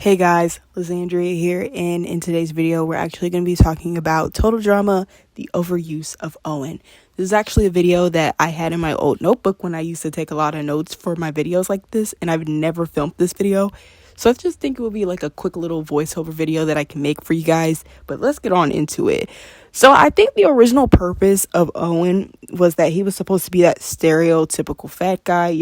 Hey guys, Lizandria here, and in today's video we're actually going to be talking about Total Drama, the overuse of Owen. This is actually a video that I had in my old notebook when I used to take a lot of notes for my videos like this, and I've never filmed this video. So I just think it would be like a quick little voiceover video that I can make for you guys, but let's get on into it. So I think the original purpose of Owen was that he was supposed to be that stereotypical fat guy,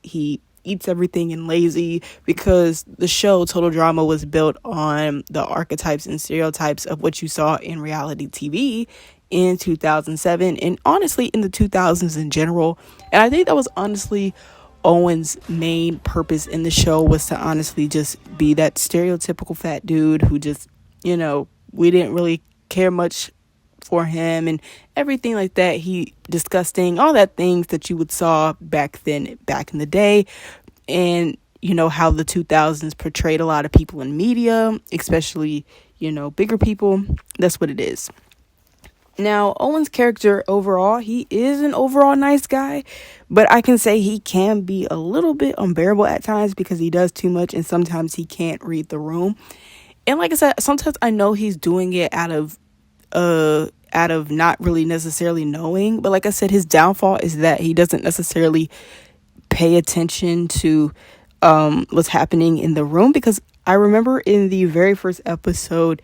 he eats everything and lazy, because the show Total Drama was built on the archetypes and stereotypes of what you saw in reality TV in 2007 and honestly in the 2000s in general. And I think that was honestly Owen's main purpose in the show, was to honestly just be that stereotypical fat dude who just, we didn't really care much for him and everything like that. He disgusting, all that things that you would saw back in the day. And how the 2000s portrayed a lot of people in media, especially bigger people. That's what it is. Now, Owen's character overall, he is an overall nice guy, but I can say he can be a little bit unbearable at times because he does too much and sometimes he can't read the room. And like I said, sometimes I know he's doing it out of not really necessarily knowing, but like I said, his downfall is that he doesn't necessarily pay attention to what's happening in the room. Because I remember in the very first episode,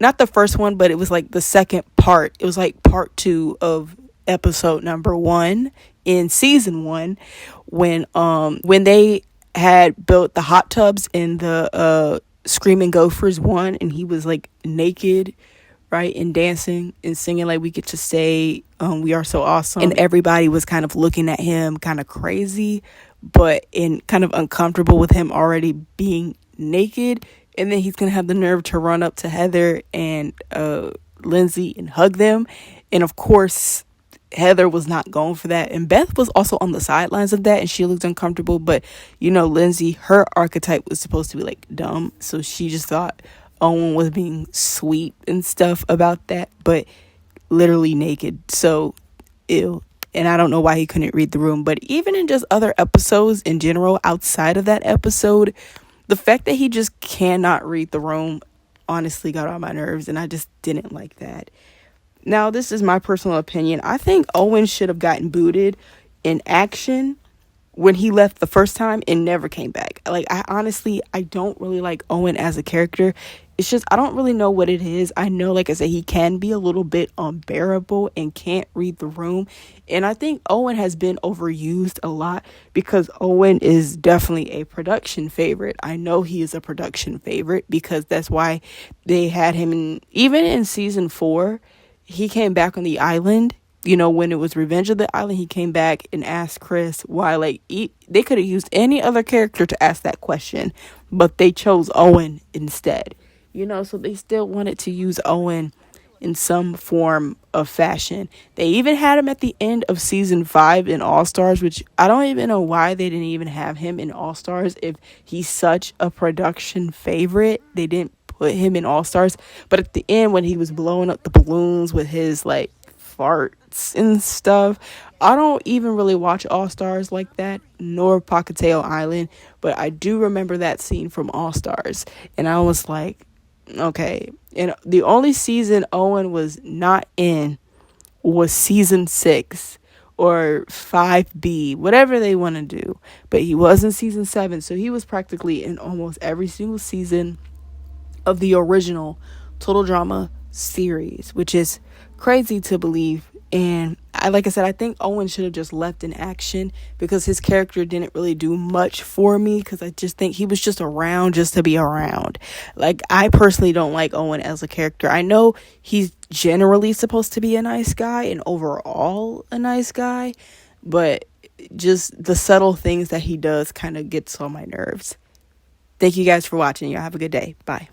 not the first one, but it was like the second part, it was like part 2 of episode number 1 in season 1, when they had built the hot tubs in the Screaming Gophers one, and he was like naked, right, and dancing and singing like We Get to Stay, We Are So Awesome, and everybody was kind of looking at him kind of crazy, but in kind of uncomfortable with him already being naked. And then he's gonna have the nerve to run up to Heather and Lindsay and hug them, and of course Heather was not going for that, and Beth was also on the sidelines of that, and she looked uncomfortable. But Lindsay, her archetype was supposed to be like dumb, so she just thought Owen was being sweet and stuff about that, but literally naked. So ew. And I don't know why he couldn't read the room. But even in just other episodes in general outside of that episode, the fact that he just cannot read the room honestly got on my nerves, and I just didn't like that. Now, this is my personal opinion. I think Owen should have gotten booted in action when he left the first time and never came back. Like, I don't really like Owen as a character. It's just, I don't really know what it is. I know, like I said, he can be a little bit unbearable and can't read the room. And I think Owen has been overused a lot because Owen is definitely a production favorite. I know he is a production favorite because that's why they had him even in season 4, he came back on the island. When it was Revenge of the Island, he came back and asked Chris why, they could have used any other character to ask that question, but they chose Owen instead. So they still wanted to use Owen in some form of fashion. They even had him at the end of season 5 in All Stars, which I don't even know why they didn't even have him in All Stars. If he's such a production favorite, they didn't put him in All Stars. But at the end, when he was blowing up the balloons with his farts and stuff, I don't even really watch All Stars like that, nor Pocatello Island, but I do remember that scene from All Stars, and I was like, okay. And the only season Owen was not in was season 6 or 5B, whatever they want to do, but he was in season 7, so he was practically in almost every single season of the original Total Drama series, which is crazy to believe. And like I said, I think Owen should have just left in action because his character didn't really do much for me, because I just think he was just around just to be around. Like, I personally don't like Owen as a character. I know he's generally supposed to be a nice guy and overall a nice guy, but just the subtle things that he does kind of gets on my nerves. Thank you guys for watching. Y'all have a good day. Bye.